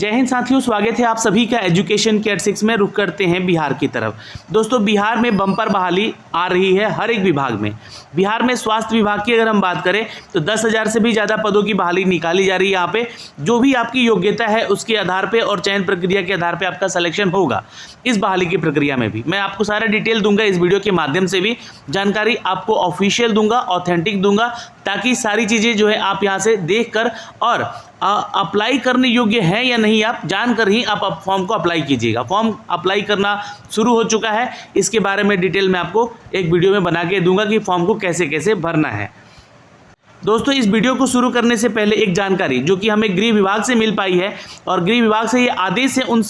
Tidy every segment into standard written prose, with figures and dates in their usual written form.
जय हिंद साथियों, स्वागत है आप सभी का एजुकेशन केयर 6 में। रुख करते हैं बिहार की तरफ। दोस्तों, बिहार में बम्पर बहाली आ रही है हर एक विभाग में। बिहार में स्वास्थ्य विभाग की अगर हम बात करें तो 10,000 से भी ज़्यादा पदों की बहाली निकाली जा रही है। यहाँ पे जो भी आपकी योग्यता है उसके आधार पे और चयन प्रक्रिया के आधार पे आपका सिलेक्शन होगा। इस बहाली की प्रक्रिया में भी मैं आपको सारा डिटेल दूंगा, इस वीडियो के माध्यम से भी जानकारी आपको ऑफिशियल दूंगा, ऑथेंटिक दूंगा, ताकि सारी चीज़ें जो है आप यहाँ से देख कर और अप्लाई करने योग्य है या नहीं आप जानकर ही आप फॉर्म को अप्लाई कीजिएगा। फॉर्म अप्लाई करना शुरू हो चुका है, इसके बारे में डिटेल में आपको एक वीडियो में बना के दूंगा कि फॉर्म को कैसे कैसे भरना है। दोस्तों, इस वीडियो को शुरू करने से पहले एक जानकारी जो कि हमें गृह विभाग से मिल पाई है, और गृह विभाग से ये आदेश है उन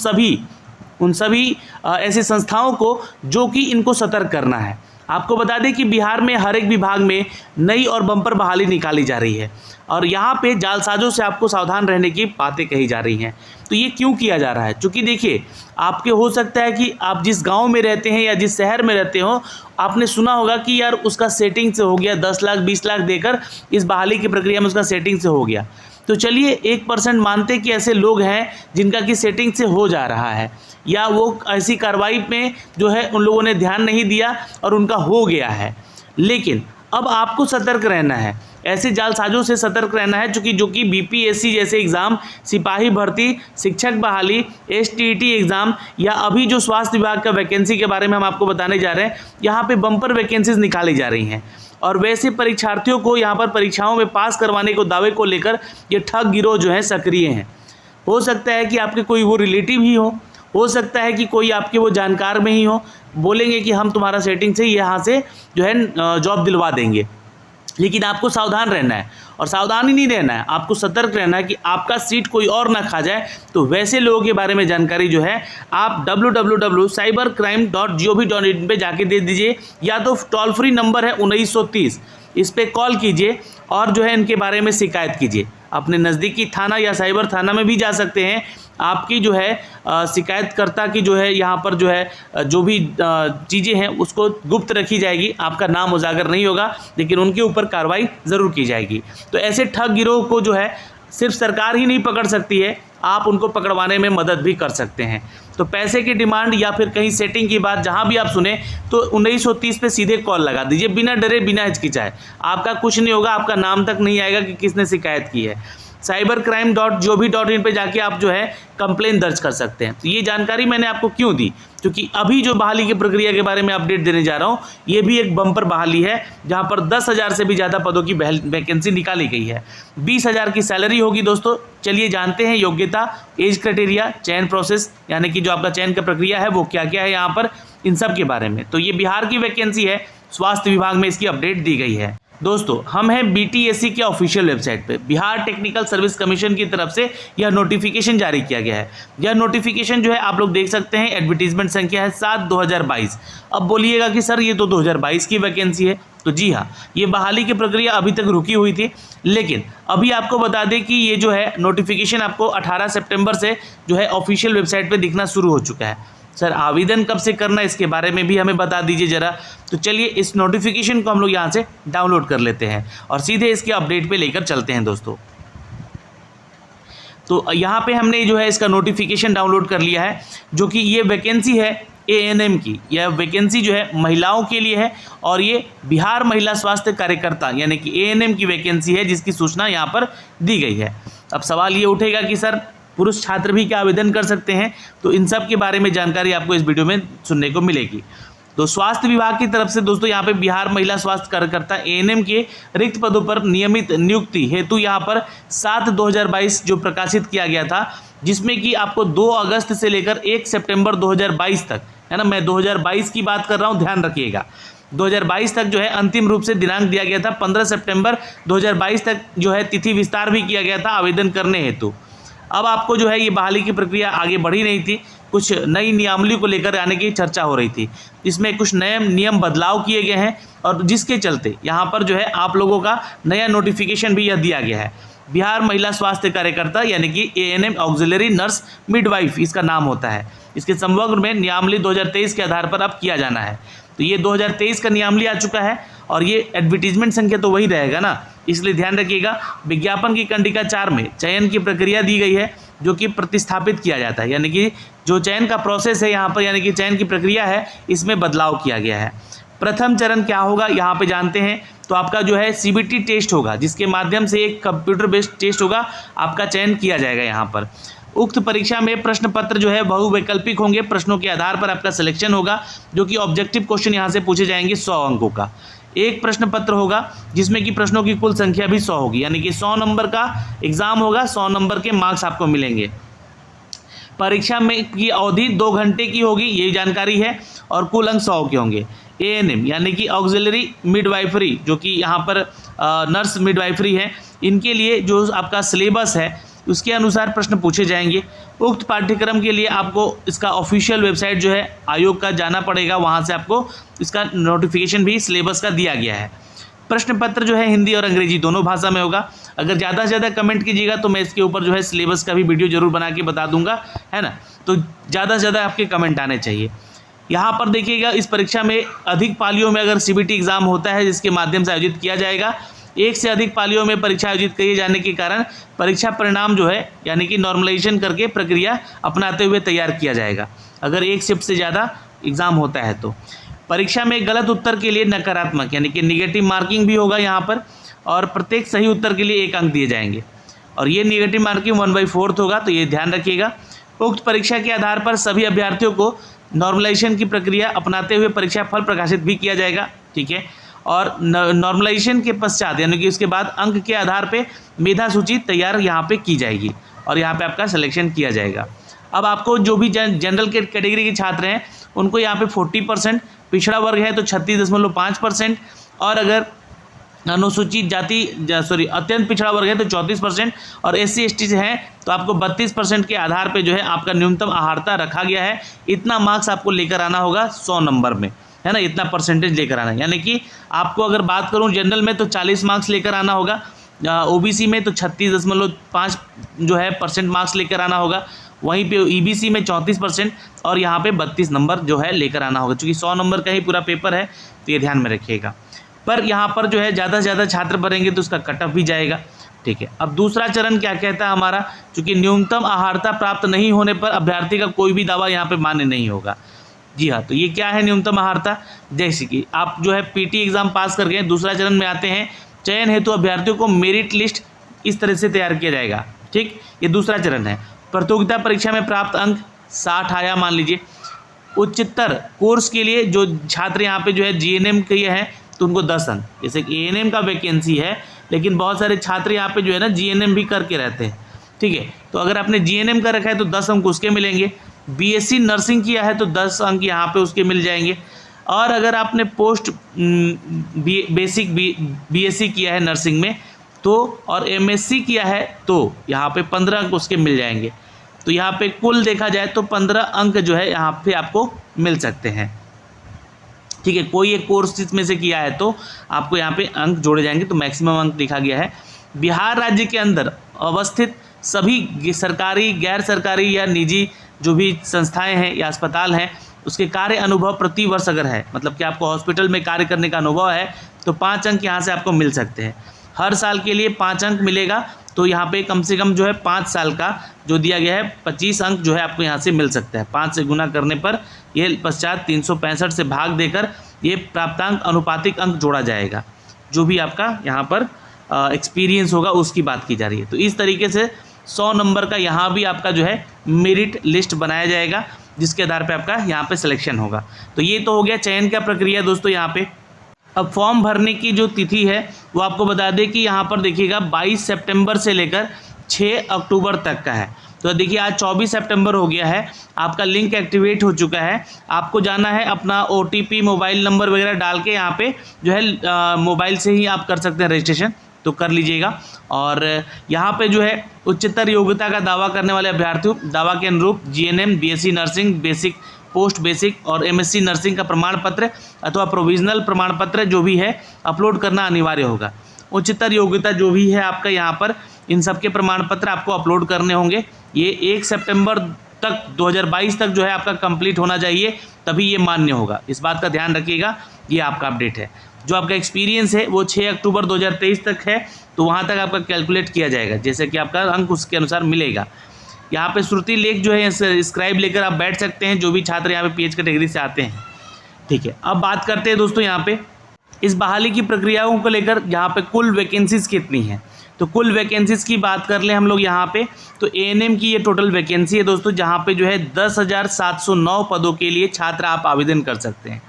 सभी ऐसी संस्थाओं को जो कि इनको सतर्क करना है। आपको बता दें कि बिहार में हर एक विभाग में नई और बम्पर बहाली निकाली जा रही है और यहाँ पे जालसाजों से आपको सावधान रहने की बातें कही जा रही हैं। तो ये क्यों किया जा रहा है? क्योंकि देखिए, आपके हो सकता है कि आप जिस गांव में रहते हैं या जिस शहर में रहते हो, आपने सुना होगा कि यार उसका सेटिंग से हो गया, 10 लाख 20 लाख देकर इस बहाली की प्रक्रिया में उसका सेटिंग से हो गया। तो चलिए 1% मानते कि ऐसे लोग हैं जिनका कि सेटिंग से हो जा रहा है, या वो ऐसी कार्रवाई में जो है उन लोगों ने ध्यान नहीं दिया और उनका हो गया है। लेकिन अब आपको सतर्क रहना है, ऐसे जालसाजों से सतर्क रहना है जो कि बीपीएससी जैसे एग्ज़ाम, सिपाही भर्ती, शिक्षक बहाली, एसटीईटी एग्ज़ाम, या अभी जो स्वास्थ्य विभाग का वैकेंसी के बारे में हम आपको बताने जा रहे हैं, यहाँ पे बम्पर वैकेंसीज निकाली जा रही हैं। और वैसे परीक्षार्थियों को यहाँ पर परीक्षाओं में पास करवाने को दावे को लेकर ये ठग गिरोह जो है सक्रिय हैं। हो सकता है कि आपके कोई वो रिलेटिव ही हो सकता है कि कोई आपके वो जानकार में ही हो, बोलेंगे कि हम तुम्हारा सेटिंग से यहाँ से जो है जॉब दिलवा देंगे। लेकिन आपको सावधान रहना है, और सावधान ही नहीं रहना है, आपको सतर्क रहना है कि आपका सीट कोई और ना खा जाए। तो वैसे लोगों के बारे में जानकारी जो है आप www.cybercrime.gov.in पे जाके दे दीजिए, या तो टोल फ्री नंबर है 1930, इस पर कॉल कीजिए और जो है इनके बारे में शिकायत कीजिए। अपने नज़दीकी थाना या साइबर थाना में भी जा सकते हैं। आपकी जो है शिकायतकर्ता की जो है यहाँ पर जो है जो भी चीज़ें हैं उसको गुप्त रखी जाएगी, आपका नाम उजागर नहीं होगा, लेकिन उनके ऊपर कार्रवाई ज़रूर की जाएगी। तो ऐसे ठग गिरोह को जो है सिर्फ सरकार ही नहीं पकड़ सकती है, आप उनको पकड़वाने में मदद भी कर सकते हैं। तो पैसे की डिमांड या फिर कहीं सेटिंग की बात जहां भी आप सुने तो 1930 पे सीधे कॉल लगा दीजिए, बिना डरे बिना हिचकिचाए। आपका कुछ नहीं होगा, आपका नाम तक नहीं आएगा कि किसने शिकायत की है। cybercrime.gov.in पे जाके आप जो है कंप्लेन दर्ज कर सकते हैं। तो ये जानकारी मैंने आपको क्यों दी? क्योंकि अभी जो बहाली की प्रक्रिया के बारे में अपडेट देने जा रहा हूँ, ये भी एक बम्पर बहाली है जहाँ पर 10,000 से भी ज़्यादा पदों की वैकेंसी निकाली गई है। 20,000 की सैलरी होगी। दोस्तों, चलिए जानते हैं योग्यता, एज क्राइटेरिया, चयन प्रोसेस, यानी कि जो आपका चयन का प्रक्रिया है वो क्या क्या है यहाँ पर, इन सब के बारे में। तो ये बिहार की वैकेंसी है, स्वास्थ्य विभाग में इसकी अपडेट दी गई है। दोस्तों, हम हैं बीटीएससी के ऑफिशियल वेबसाइट पे। बिहार टेक्निकल सर्विस कमीशन की तरफ से यह नोटिफिकेशन जारी किया गया है। यह नोटिफिकेशन जो है आप लोग देख सकते हैं, एडवर्टीजमेंट संख्या है 7/2022। अब बोलिएगा कि सर ये तो 2022 की वैकेंसी है। तो जी हाँ, ये बहाली की प्रक्रिया अभी तक रुकी हुई थी, लेकिन अभी आपको बता दें कि ये जो है नोटिफिकेशन आपको 18 सितंबर से जो है ऑफिशियल वेबसाइट पर दिखना शुरू हो चुका है। सर, आवेदन कब से करना है इसके बारे में भी हमें बता दीजिए ज़रा। तो चलिए इस नोटिफिकेशन को हम लोग यहाँ से डाउनलोड कर लेते हैं और सीधे इसके अपडेट पे लेकर चलते हैं। दोस्तों, तो यहाँ पे हमने जो है इसका नोटिफिकेशन डाउनलोड कर लिया है, जो कि ये वैकेंसी है एएनएम की। यह वैकेंसी जो है महिलाओं के लिए है, और ये बिहार महिला स्वास्थ्य कार्यकर्ता यानी कि एएनएम की वैकेंसी है, जिसकी सूचना यहाँ पर दी गई है। अब सवाल ये उठेगा कि सर पुरुष छात्र भी क्या आवेदन कर सकते हैं? तो इन सब के बारे में जानकारी आपको इस वीडियो में सुनने को मिलेगी। तो स्वास्थ्य विभाग की तरफ से दोस्तों यहाँ पे बिहार महिला स्वास्थ्य कार्यकर्ता एएनएम के रिक्त पदों पर नियमित नियुक्ति हेतु यहाँ पर 7/2022 जो प्रकाशित किया गया था, जिसमें कि आपको 2 अगस्त से लेकर 1 सितंबर 2022 तक, है ना, मैं 2022 की बात कर रहा हूँ, ध्यान रखिएगा, 2022 तक जो है अंतिम रूप से दिनांक दिया गया था। 15 सितंबर 2022 तक जो है तिथि विस्तार भी किया गया था आवेदन करने हेतु। अब आपको जो है ये बहाली की प्रक्रिया आगे बढ़ी नहीं थी, कुछ नई नियमावली को लेकर आने की चर्चा हो रही थी। इसमें कुछ नए नियम बदलाव किए गए हैं, और जिसके चलते यहाँ पर जो है आप लोगों का नया नोटिफिकेशन भी यह दिया गया है। बिहार महिला स्वास्थ्य कार्यकर्ता यानी कि एएनएम ऑक्सिलरी नर्स मिडवाइफ इसका नाम होता है। इसके समग्र में नियमावली 2023 के आधार पर अब किया जाना है। तो ये 2023 का नियमावली आ चुका है, और ये एडवर्टीजमेंट संख्या तो वही रहेगा ना, इसलिए ध्यान रखिएगा। विज्ञापन की कंडिका 4 में चयन की प्रक्रिया दी गई है, जो कि प्रतिस्थापित किया जाता है, यानी कि जो चयन का प्रोसेस है यहाँ पर, यानी कि चयन की प्रक्रिया है, इसमें बदलाव किया गया है। प्रथम चरण क्या होगा यहाँ पे जानते हैं, तो आपका जो है सीबीटी टेस्ट होगा, जिसके माध्यम से एक कंप्यूटर बेस्ड टेस्ट होगा, आपका चयन किया जाएगा यहाँ पर। उक्त परीक्षा में प्रश्न पत्र जो है बहुवैकल्पिक होंगे, प्रश्नों के आधार पर आपका सिलेक्शन होगा, जो कि ऑब्जेक्टिव क्वेश्चन यहाँ से पूछे जाएंगे 100 अंकों का। एक प्रश्न पत्र होगा जिसमें कि प्रश्नों की कुल संख्या भी 100 होगी, यानी कि 100 नंबर का एग्जाम होगा, 100 नंबर के मार्क्स आपको मिलेंगे। परीक्षा में की अवधि 2 घंटे की होगी, ये जानकारी है, और कुल अंक 100 के होंगे। ANM यानी कि ऑक्सिलरी मिडवाइफरी, जो कि यहाँ पर नर्स मिडवाइफरी है, इनके लिए जो आपका सिलेबस है उसके अनुसार प्रश्न पूछे जाएंगे। उक्त पाठ्यक्रम के लिए आपको इसका ऑफिशियल वेबसाइट जो है आयोग का जाना पड़ेगा, वहाँ से आपको इसका नोटिफिकेशन भी सिलेबस का दिया गया है। प्रश्न पत्र जो है हिंदी और अंग्रेजी दोनों भाषा में होगा। अगर ज़्यादा से ज़्यादा कमेंट कीजिएगा तो मैं इसके ऊपर जो है सिलेबस का भी वीडियो जरूर बना के बता दूंगा, है ना। तो ज़्यादा से ज़्यादा आपके कमेंट आने चाहिए। यहाँ पर देखिएगा, इस परीक्षा में अधिक पालियों में अगर CBT एग्ज़ाम होता है, जिसके माध्यम से आयोजित किया जाएगा, एक से अधिक पालियों में परीक्षा आयोजित किए जाने के कारण परीक्षा परिणाम जो है यानी कि नॉर्मलाइजेशन करके प्रक्रिया अपनाते हुए तैयार किया जाएगा, अगर एक शिफ्ट से ज़्यादा एग्ज़ाम होता है तो। परीक्षा में गलत उत्तर के लिए नकारात्मक यानी कि निगेटिव मार्किंग भी होगा यहाँ पर, और प्रत्येक सही उत्तर के लिए 1 अंक दिए जाएंगे, और ये निगेटिव मार्किंग 1/4 होगा, तो ये ध्यान रखिएगा। उक्त परीक्षा के आधार पर सभी अभ्यर्थियों को नॉर्मलाइजेशन की प्रक्रिया अपनाते हुए परीक्षा फल प्रकाशित भी किया जाएगा, ठीक है। और नॉर्मलाइजेशन के पश्चात यानी कि उसके बाद अंक के आधार पे मेधा सूची तैयार यहाँ पे की जाएगी, और यहाँ पे आपका सिलेक्शन किया जाएगा। अब आपको जो भी जनरल कैटेगरी के छात्र हैं उनको यहाँ पे 40%, पिछड़ा वर्ग है तो 36.5%, और अगर अनुसूचित जाति अत्यंत पिछड़ा वर्ग है तो 34%, और SC ST से हैं तो आपको 32% के आधार पे जो है आपका न्यूनतम आहारता रखा गया है। इतना मार्क्स आपको लेकर आना होगा 100 नंबर में, है ना, इतना परसेंटेज लेकर आना है। यानी कि आपको अगर बात करूं जनरल में तो 40 मार्क्स लेकर आना होगा, OBC में तो 36.5 जो है % मार्क्स लेकर आना होगा, वहीं पे EBC में 34%, और यहाँ पे 32 नंबर जो है लेकर आना होगा। चूँकि 100 नंबर का ही पूरा पेपर है तो ये ध्यान में रखिएगा। पर यहाँ पर जो है ज़्यादा से ज़्यादा छात्र भरेंगे तो उसका कट ऑफ भी जाएगा, ठीक है। अब दूसरा चरण क्या कहता है हमारा, चूँकि न्यूनतम आहारता प्राप्त नहीं होने पर अभ्यर्थी का कोई भी दावा यहाँ पे मान्य नहीं होगा। जी हाँ, तो ये क्या है न्यूनतम आहारता, जैसे कि आप जो है PT एग्ज़ाम पास कर गए, दूसरा चरण में आते हैं, चयन हेतु अभ्यर्थियों को मेरिट लिस्ट इस तरह से तैयार किया जाएगा, ठीक। ये दूसरा चरण है। प्रतियोगिता परीक्षा में प्राप्त अंक 60 आया मान लीजिए। उच्चतर कोर्स के लिए जो छात्र यहाँ पे जो है GNM के हैं तो उनको 10 अंक, जैसे कि ANM का वैकेंसी है, लेकिन बहुत सारे छात्र यहाँ पे जो है ना GNM भी करके रहते हैं, ठीक है। तो अगर आपने GNM कर रखा है तो 10 अंक उसके मिलेंगे। BSc नर्सिंग किया है तो 10 अंक यहाँ पे उसके मिल जाएंगे, और अगर आपने पोस्ट बेसिक BSc किया है नर्सिंग में तो, और MSc किया है तो यहाँ पे 15 अंक उसके मिल जाएंगे। तो यहाँ पे कुल देखा जाए तो 15 अंक जो है यहाँ पे आपको मिल सकते हैं, ठीक है। कोई एक कोर्स इसमें से किया है तो आपको यहाँ पे अंक जोड़े जाएंगे, तो मैक्सिमम अंक लिखा गया है। बिहार राज्य के अंदर अवस्थित सभी सरकारी, गैर सरकारी या निजी जो भी संस्थाएं हैं या अस्पताल हैं, उसके कार्य अनुभव प्रति वर्ष अगर है, मतलब कि आपको हॉस्पिटल में कार्य करने का अनुभव है, तो 5 अंक यहाँ से आपको मिल सकते हैं। हर साल के लिए 5 अंक मिलेगा, तो यहाँ पे कम से कम जो है 5 साल का जो दिया गया है 25 अंक जो है आपको यहाँ से मिल सकता है। 5 से गुना करने पर ये पश्चात 365 से भाग देकर ये प्राप्तांक अनुपातिक अंक जोड़ा जाएगा, जो भी आपका यहाँ पर एक्सपीरियंस होगा उसकी बात की जा रही है। तो इस तरीके से 100 नंबर का यहाँ भी आपका जो है मेरिट लिस्ट बनाया जाएगा, जिसके आधार पे आपका यहाँ पे सिलेक्शन होगा। तो ये तो हो गया चयन का प्रक्रिया दोस्तों यहाँ पे। अब फॉर्म भरने की जो तिथि है वो आपको बता दें कि यहाँ पर देखिएगा 22 सितंबर से लेकर 6 अक्टूबर तक का है। तो देखिए आज 24 सितंबर हो गया है, आपका लिंक एक्टिवेट हो चुका है। आपको जाना है अपना OTP मोबाइल नंबर वगैरह डाल के यहाँ पे जो है मोबाइल से ही आप कर सकते हैं रजिस्ट्रेशन, तो कर लीजिएगा। और यहाँ पे जो है उच्चतर योग्यता का दावा करने वाले अभ्यर्थियों दावा के अनुरूप GNM, BSc nursing, basic, post basic और MSc नर्सिंग का प्रमाण पत्र अथवा प्रोविजनल प्रमाण पत्र जो भी है अपलोड करना अनिवार्य होगा। उच्चतर योग्यता जो भी है आपका यहाँ पर, इन सब के प्रमाण पत्र आपको अपलोड करने होंगे। ये 1 सितंबर तक 2022 तक जो है आपका कंप्लीट होना चाहिए, तभी ये मान्य होगा। इस बात का ध्यान रखिएगा, ये आपका अपडेट है। जो आपका एक्सपीरियंस है वो 6 अक्टूबर 2023 तक है, तो वहाँ तक आपका कैलकुलेट किया जाएगा, जैसे कि आपका अंक उसके अनुसार मिलेगा। यहाँ पे श्रुति लेख जो है स्क्राइब लेकर आप बैठ सकते हैं, जो भी छात्र यहाँ पे पीएच कैटेगरी से आते हैं। ठीक है, अब बात करते हैं दोस्तों यहाँ पे इस बहाली की प्रक्रियाओं को लेकर यहाँ पे कुल वैकेंसीज कितनी है। तो कुल वैकेंसीज की बात कर लें हम लोग यहाँ पे, तो एएनएम की ये टोटल वैकेंसी है दोस्तों, जहाँ पे जो है 10,709 पदों के लिए छात्र आप आवेदन कर सकते हैं।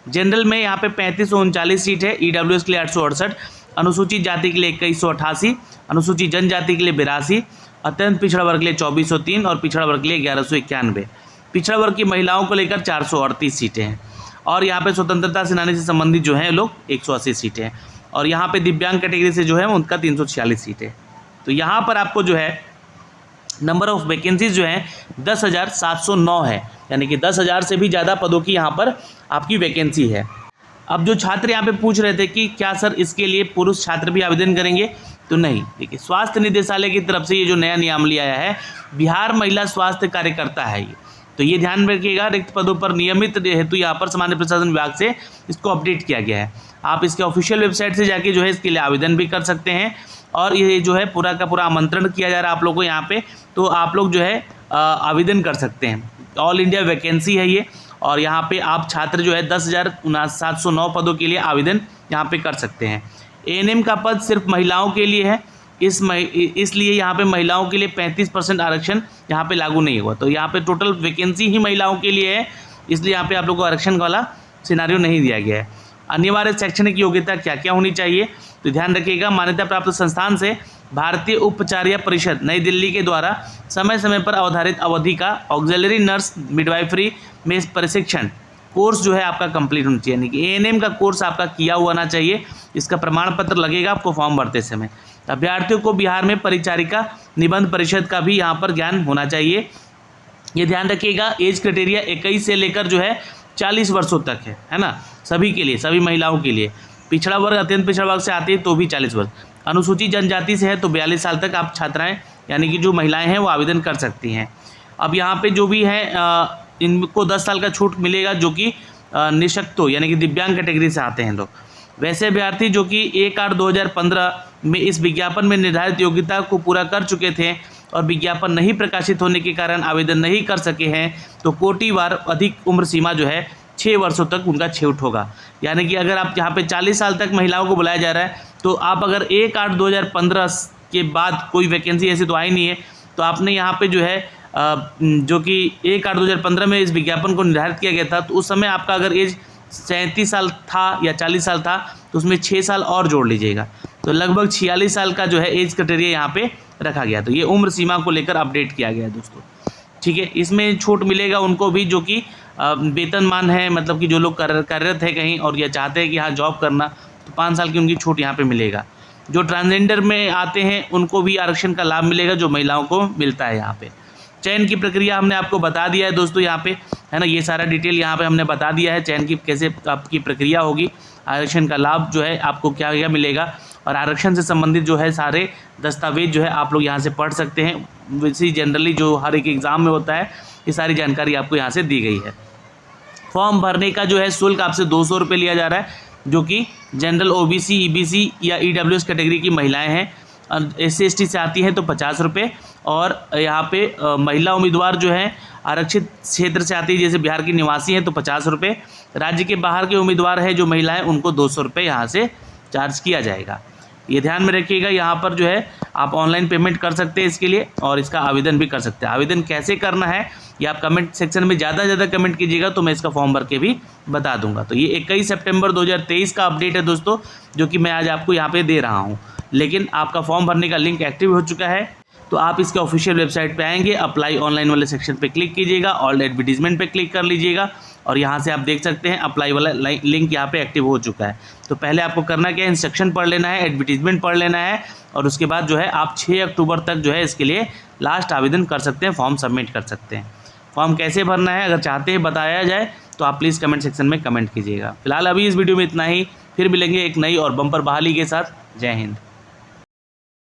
जनरल में यहाँ पे 3539 सीट है, ईडब्ल्यूएस के लिए 868, अनुसूचित जाति के लिए 2188, अनुसूचित जनजाति के लिए 82, अत्यंत पिछड़ा वर्ग के लिए 2403 और पिछड़ा वर्ग के लिए 1191। पिछड़ा वर्ग की महिलाओं को लेकर 438 सीटें हैं और यहाँ पे स्वतंत्रता सेनानी से संबंधित जो है लोग 180 सीटें हैं और यहाँ पे दिव्यांग कैटेगरी से जो है उनका 346 सीटें। तो यहाँ पर आपको जो है नंबर ऑफ वैकेंसीज जो है 10,709 है, यानी कि 10,000 से भी ज़्यादा पदों की यहाँ पर आपकी वैकेंसी है। अब जो छात्र यहाँ पे पूछ रहे थे कि क्या सर इसके लिए पुरुष छात्र भी आवेदन करेंगे, तो नहीं। देखिए, स्वास्थ्य निदेशालय की तरफ से ये जो नया नियमावली आया है, बिहार महिला स्वास्थ्य कार्यकर्ता है ये, तो ये ध्यान रखिएगा, रिक्त पदों पर नियमित हेतु यहाँ पर सामान्य प्रशासन विभाग से इसको अपडेट किया गया है। आप इसके ऑफिशियल वेबसाइट से जाके जो है इसके लिए आवेदन भी कर सकते हैं और ये जो है पूरा का पूरा आमंत्रण किया जा रहा है आप लोगों को यहाँ पे, तो आप लोग जो है आवेदन कर सकते हैं। ऑल इंडिया वैकेंसी है ये और यहाँ पे आप छात्र जो है 10,709 पदों के लिए आवेदन यहाँ पे कर सकते हैं। एएनएम का पद सिर्फ महिलाओं के लिए है, इसलिए यहाँ पे महिलाओं के लिए 35% आरक्षण यहाँ पे लागू नहीं हुआ। तो यहाँ पे टोटल वैकेंसी ही महिलाओं के लिए है, इसलिए यहाँ पे आप लोग को आरक्षण वाला सिनारियो नहीं दिया गया है। अनिवार्य शैक्षणिक योग्यता क्या क्या होनी चाहिए, तो ध्यान रखिएगा, मान्यता प्राप्त संस्थान से भारतीय उपचार्य परिषद नई दिल्ली के द्वारा समय समय पर अवधारित अवधि का ऑक्सिलरी नर्स मिडवाइफरी में प्रशिक्षण कोर्स जो है आपका कंप्लीट होना चाहिए, यानी कि एएनएम का कोर्स आपका किया हुआ होना चाहिए। इसका प्रमाण पत्र लगेगा आपको फॉर्म भरते समय। अभ्यर्थियों को बिहार में परिचारिका निबंध परिषद का भी यहाँ पर ज्ञान होना चाहिए। ये ध्यान रखिएगा, एज क्राइटेरिया 21 से लेकर जो है 40 वर्षों तक है ना, सभी के लिए, सभी महिलाओं के लिए। पिछड़ा वर्ग, अत्यंत पिछड़ा वर्ग से आती है तो भी 40 वर्ष, अनुसूचित जनजाति से है तो 42 साल तक आप छात्राएं यानी कि जो महिलाएं हैं वो आवेदन कर सकती हैं। अब यहाँ पे जो भी है इनको 10 साल का छूट मिलेगा, जो कि निःशक्तो यानी कि दिव्यांग कैटेगरी से आते हैं लोग। वैसे अभ्यर्थी जो कि 1/8/2015 में इस विज्ञापन में निर्धारित योग्यता को पूरा कर चुके थे और विज्ञापन नहीं प्रकाशित होने के कारण आवेदन नहीं कर सके हैं, तो कोटिवार अधिक उम्र सीमा जो है 6 वर्षों तक उनका छूट होगा। यानी कि अगर आप यहाँ पे 40 साल तक महिलाओं को बुलाया जा रहा है, तो आप अगर 1/8/2015 के बाद कोई वैकेंसी ऐसी तो आई नहीं है, तो आपने यहाँ पे जो है जो कि 1/8/2015 में इस विज्ञापन को निर्धारित किया गया था, तो उस समय आपका अगर एज 37 साल था या 40 साल था तो उसमें 6 साल और जोड़ लीजिएगा, तो लगभग 46 साल का जो है एज क्राइटेरिया यहाँ पे रखा गया। तो ये उम्र सीमा को लेकर अपडेट किया गया है दोस्तों। ठीक है, इसमें छूट मिलेगा उनको भी जो कि वेतनमान है, मतलब कि जो लोग कार्यरत है कहीं और या चाहते हैं कि हाँ जॉब करना, तो 5 साल की उनकी छूट यहाँ पे मिलेगा। जो ट्रांसजेंडर में आते हैं उनको भी आरक्षण का लाभ मिलेगा जो महिलाओं को मिलता है यहाँ पे। चयन की प्रक्रिया हमने आपको बता दिया है दोस्तों यहाँ पे, है ना, ये सारा डिटेल यहाँ पे हमने बता दिया है। चयन की कैसे आपकी प्रक्रिया होगी, आरक्षण का लाभ जो है आपको क्या क्या मिलेगा और आरक्षण से संबंधित जो है सारे दस्तावेज जो है आप लोग यहाँ से पढ़ सकते हैं। वैसे जनरली जो हर एक एग्ज़ाम में होता है ये सारी जानकारी आपको यहाँ से दी गई है। फॉर्म भरने का जो है शुल्क आपसे 200 रुपये लिया जा रहा है, जो कि जनरल, ओबीसी, ईबीसी या ईडब्ल्यूएस कैटेगरी की महिलाएं हैं। SC/ST से आती हैं तो 50 रुपये, और यहाँ पे महिला उम्मीदवार जो है आरक्षित क्षेत्र से आती है, जैसे बिहार की निवासी हैं तो 50 रुपये। राज्य के बाहर के उम्मीदवार हैं जो महिलाएं, उनको 200 रुपये यहाँ से चार्ज किया जाएगा। ये ध्यान में रखिएगा। यहाँ पर जो है आप ऑनलाइन पेमेंट कर सकते हैं इसके लिए और इसका आवेदन भी कर सकते हैं। आवेदन कैसे करना है ये आप कमेंट सेक्शन में ज़्यादा से ज़्यादा कमेंट कीजिएगा तो मैं इसका फॉर्म भर के भी बता दूंगा। तो ये 21 सितंबर 2023 का अपडेट है दोस्तों, जो कि मैं आज आपको यहाँ पे दे रहा हूँ। लेकिन आपका फॉर्म भरने का लिंक एक्टिव हो चुका है, तो आप इसके ऑफिशियल वेबसाइट पे आएंगे, अप्लाई ऑनलाइन वाले सेक्शन पे क्लिक कीजिएगा, ऑल एडवर्टीजमेंट पे क्लिक कर लीजिएगा और यहाँ से आप देख सकते हैं अप्लाई वाला लिंक यहाँ पे एक्टिव हो चुका है। तो पहले आपको करना क्या है, इंस्ट्रक्शन पढ़ लेना है, एडवर्टीजमेंट पढ़ लेना है और उसके बाद जो है आप 6 अक्टूबर तक जो है इसके लिए लास्ट आवेदन कर सकते हैं, फॉर्म सबमिट कर सकते हैं। फॉर्म कैसे भरना है अगर चाहते हैं बताया जाए तो आप प्लीज़ कमेंट सेक्शन में कमेंट कीजिएगा। फिलहाल अभी इस वीडियो में इतना ही, फिर मिलेंगे एक नई और बम्पर बहाली के साथ। जय हिंद।